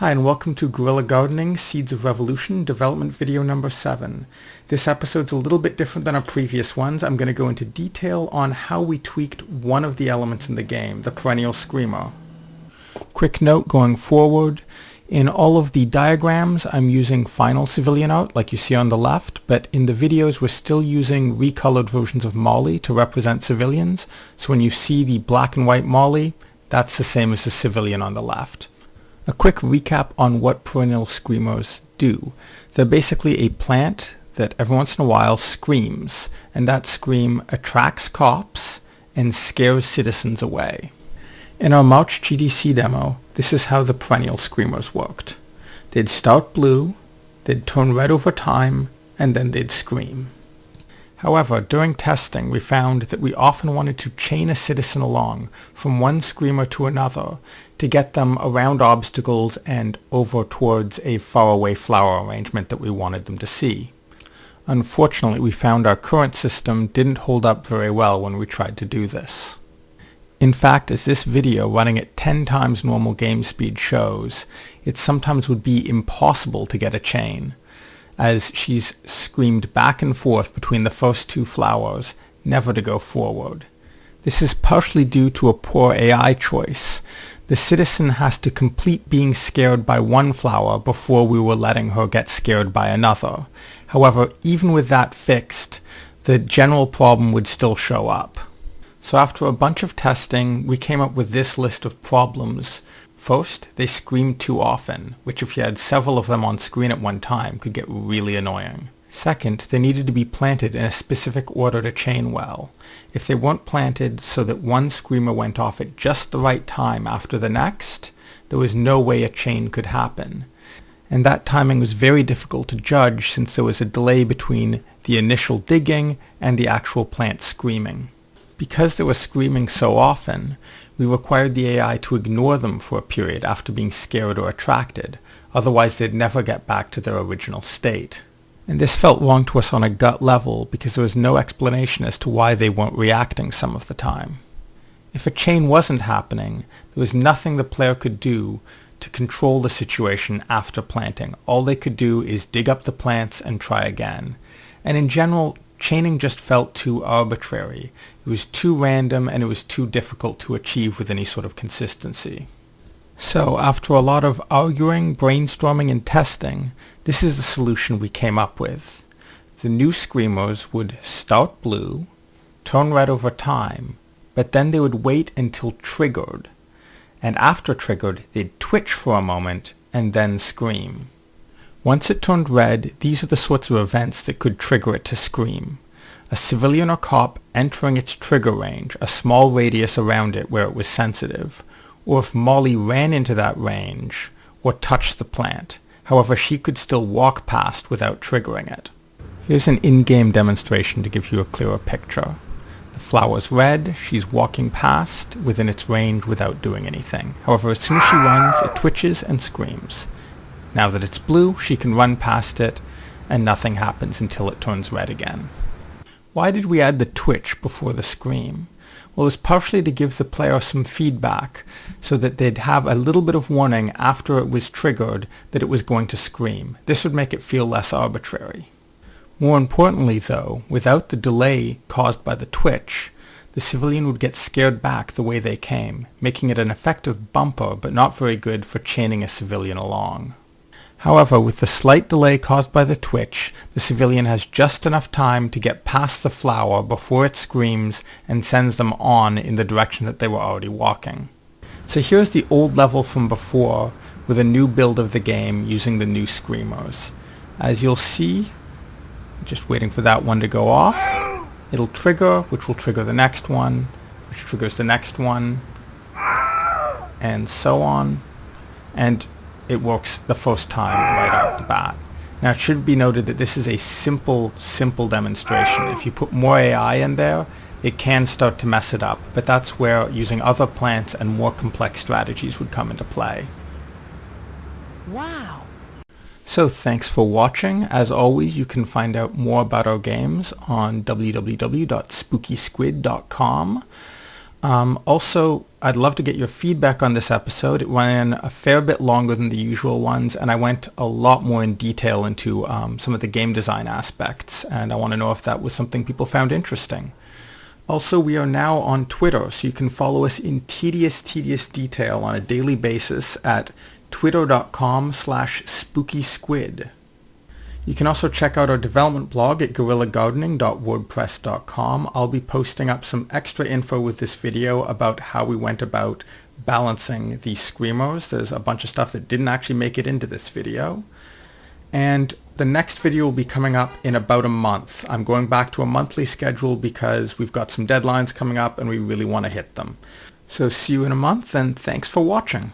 Hi and welcome to Guerrilla Gardening Seeds of Revolution development video number 7. This episode's a little bit different than our previous ones. I'm going to go into detail on how we tweaked one of the elements in the game, the Perennial Screamer. Quick note going forward, in all of the diagrams I'm using final civilian art like you see on the left, but in the videos we're still using recolored versions of Molly to represent civilians. So when you see the black and white Molly, that's the same as the civilian on the left. A quick recap on what perennial screamers do. They're basically a plant that every once in a while screams, and that scream attracts cops and scares citizens away. In our March GDC demo, this is how the perennial screamers worked. They'd start blue, they'd turn red over time, and then they'd scream. However, during testing, we found that we often wanted to chain a citizen along from one screamer to another to get them around obstacles and over towards a faraway flower arrangement that we wanted them to see. Unfortunately, we found our current system didn't hold up very well when we tried to do this. In fact, as this video running at 10 times normal game speed shows, it sometimes would be impossible to get a chain, as she's screamed back and forth between the first two flowers, never to go forward. This is partially due to a poor AI choice. The citizen has to complete being scared by one flower before we were letting her get scared by another. However, even with that fixed, the general problem would still show up. So after a bunch of testing, we came up with this list of problems. First, they screamed too often, which if you had several of them on screen at one time could get really annoying. Second, they needed to be planted in a specific order to chain well. If they weren't planted so that one screamer went off at just the right time after the next, there was no way a chain could happen. And that timing was very difficult to judge since there was a delay between the initial digging and the actual plant screaming. Because they were screaming so often, we required the AI to ignore them for a period after being scared or attracted, otherwise they'd never get back to their original state. And this felt wrong to us on a gut level because there was no explanation as to why they weren't reacting some of the time. If a chain wasn't happening, there was nothing the player could do to control the situation after planting. All they could do is dig up the plants and try again. And in general, chaining just felt too arbitrary. It was too random and it was too difficult to achieve with any sort of consistency. So after a lot of arguing, brainstorming, and testing, this is the solution we came up with. The new screamers would start blue, turn red over time, but then they would wait until triggered. And after triggered, they'd twitch for a moment and then scream. Once it turned red, these are the sorts of events that could trigger it to scream. A civilian or cop entering its trigger range, a small radius around it where it was sensitive, or if Molly ran into that range or touched the plant. However, she could still walk past without triggering it. Here's an in-game demonstration to give you a clearer picture. The flower's red, she's walking past within its range without doing anything. However, as soon as she runs, it twitches and screams. Now that it's blue, she can run past it, and nothing happens until it turns red again. Why did we add the twitch before the scream? Well, it was partially to give the player some feedback, so that they'd have a little bit of warning after it was triggered that it was going to scream. This would make it feel less arbitrary. More importantly, though, without the delay caused by the twitch, the civilian would get scared back the way they came, making it an effective bumper but not very good for chaining a civilian along. However, with the slight delay caused by the twitch, the civilian has just enough time to get past the flower before it screams and sends them on in the direction that they were already walking. So here's the old level from before with a new build of the game using the new screamers. As you'll see, just waiting for that one to go off, it'll trigger, which will trigger the next one, which triggers the next one, and so on. And it works the first time right out the bat. Now it should be noted that this is a simple demonstration. If you put more AI in there, it can start to mess it up, but that's where using other plants and more complex strategies would come into play. Wow! So thanks for watching. As always, you can find out more about our games on www.spookysquid.com. Also, I'd love to get your feedback on this episode. It ran a fair bit longer than the usual ones, and I went a lot more in detail into some of the game design aspects, and I want to know if that was something people found interesting. Also, we are now on Twitter, so you can follow us in tedious detail on a daily basis at twitter.com/spookysquid. You can also check out our development blog at guerrillagardening.wordpress.com. I'll be posting up some extra info with this video about how we went about balancing the screamers. There's a bunch of stuff that didn't actually make it into this video. And the next video will be coming up in about a month. I'm going back to a monthly schedule because we've got some deadlines coming up and we really want to hit them. So see you in a month, and thanks for watching.